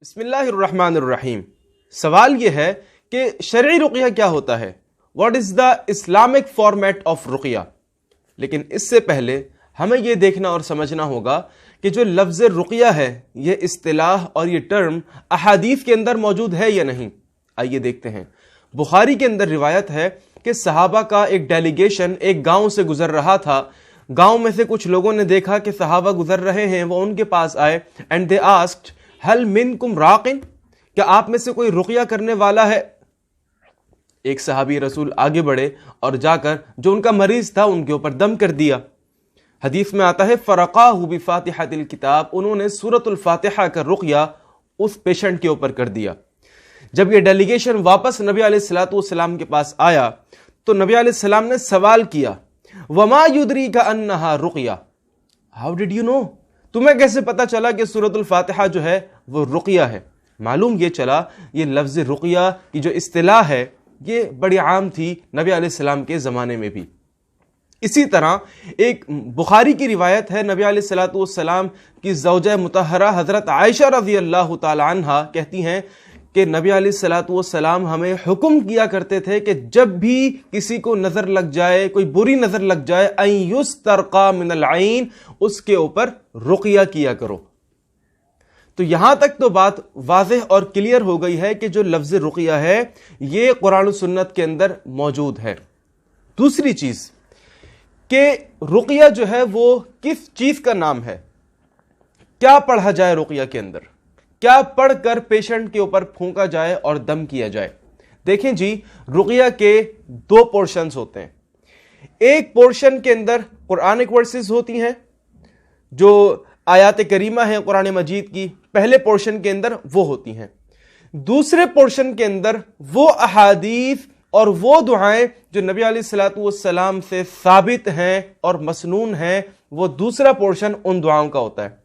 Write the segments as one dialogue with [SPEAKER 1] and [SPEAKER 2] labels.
[SPEAKER 1] بسم اللہ الرحمن الرحیم۔ سوال یہ ہے کہ شرعی رقیہ کیا ہوتا ہے؟ What is the Islamic format of رقیہ؟ لیکن اس سے پہلے ہمیں یہ دیکھنا اور سمجھنا ہوگا کہ جو لفظ رقیہ ہے یہ اصطلاح اور یہ ٹرم احادیث کے اندر موجود ہے یا نہیں۔ آئیے دیکھتے ہیں۔ بخاری کے اندر روایت ہے کہ صحابہ کا ایک ڈیلیگیشن ایک گاؤں سے گزر رہا تھا۔ گاؤں میں سے کچھ لوگوں نے دیکھا کہ صحابہ گزر رہے ہیں، وہ ان کے پاس آئے اینڈ دے آسکڈ ہل منکم راقن، کیا آپ میں سے کوئی رقیہ کرنے والا ہے؟ ایک صحابی رسول آگے بڑھے اور جا کر جو ان کا مریض تھا ان کے اوپر دم کر دیا۔ حدیث میں آتا ہے فرقاہ بفاتحۃ الکتاب، انہوں نے سورۃ الفاتحہ کا رقیہ اس پیشنٹ کے اوپر کر دیا۔ جب یہ ڈیلیگیشن واپس نبی علیہ الصلوۃ والسلام کے پاس آیا تو نبی علیہ السلام نے سوال کیا وما یدریک انہا رقیہ، ہاؤ ڈڈ یو نو، تمہیں کیسے پتا چلا کہ سورۃ الفاتحہ جو ہے وہ رقیہ ہے؟ معلوم یہ چلا یہ لفظ رقیہ کی جو اصطلاح ہے یہ بڑی عام تھی نبی علیہ السلام کے زمانے میں بھی۔ اسی طرح ایک بخاری کی روایت ہے، نبی علیہ الصلوۃ والسلام کی زوجہ مطہرہ حضرت عائشہ رضی اللہ تعالی عنہا کہتی ہیں کہ نبی علیہ الصلوۃ والسلام ہمیں حکم کیا کرتے تھے کہ جب بھی کسی کو نظر لگ جائے، کوئی بری نظر لگ جائے، ان یسترقى من العین، اس کے اوپر رقیہ کیا کرو۔ تو یہاں تک تو بات واضح اور کلیئر ہو گئی ہے کہ جو لفظ رقیہ ہے یہ قرآن و سنت کے اندر موجود ہے۔ دوسری چیز کہ رقیہ جو ہے وہ کس چیز کا نام ہے؟ کیا پڑھا جائے رقیہ کے اندر؟ کیا پڑھ کر پیشنٹ کے اوپر پھونکا جائے اور دم کیا جائے؟ دیکھیں جی، رقیہ کے دو پورشنز ہوتے ہیں۔ ایک پورشن کے اندر قرآنک ورسز ہوتی ہیں جو آیات کریمہ ہیں قرآن مجید کی، پہلے پورشن کے اندر وہ ہوتی ہیں۔ دوسرے پورشن کے اندر وہ احادیث اور وہ دعائیں جو نبی علیہ الصلوۃ والسلام سے ثابت ہیں اور مسنون ہیں، وہ دوسرا پورشن ان دعاؤں کا ہوتا ہے۔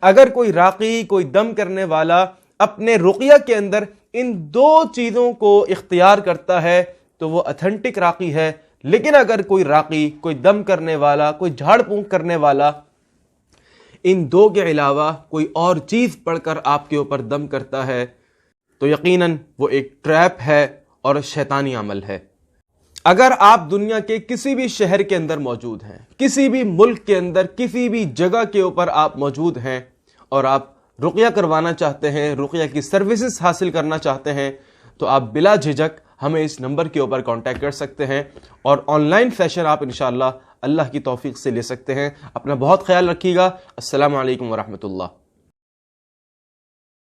[SPEAKER 1] اگر کوئی راقی، کوئی دم کرنے والا اپنے رقیہ کے اندر ان دو چیزوں کو اختیار کرتا ہے تو وہ اتھینٹک راقی ہے، لیکن اگر کوئی راقی، کوئی دم کرنے والا، کوئی جھاڑ پھونک کرنے والا ان دو کے علاوہ کوئی اور چیز پڑھ کر آپ کے اوپر دم کرتا ہے تو یقیناً وہ ایک ٹریپ ہے اور شیطانی عمل ہے۔ اگر آپ دنیا کے کسی بھی شہر کے اندر موجود ہیں، کسی بھی ملک کے اندر، کسی بھی جگہ کے اوپر آپ موجود ہیں اور آپ رقیہ کروانا چاہتے ہیں، رقیہ کی سروسز حاصل کرنا چاہتے ہیں، تو آپ بلا جھجک ہمیں اس نمبر کے اوپر کانٹیکٹ کر سکتے ہیں اور آن لائن سیشن آپ انشاءاللہ اللہ کی توفیق سے لے سکتے ہیں۔ اپنا بہت خیال رکھیے گا۔ السلام علیکم ورحمۃ اللہ۔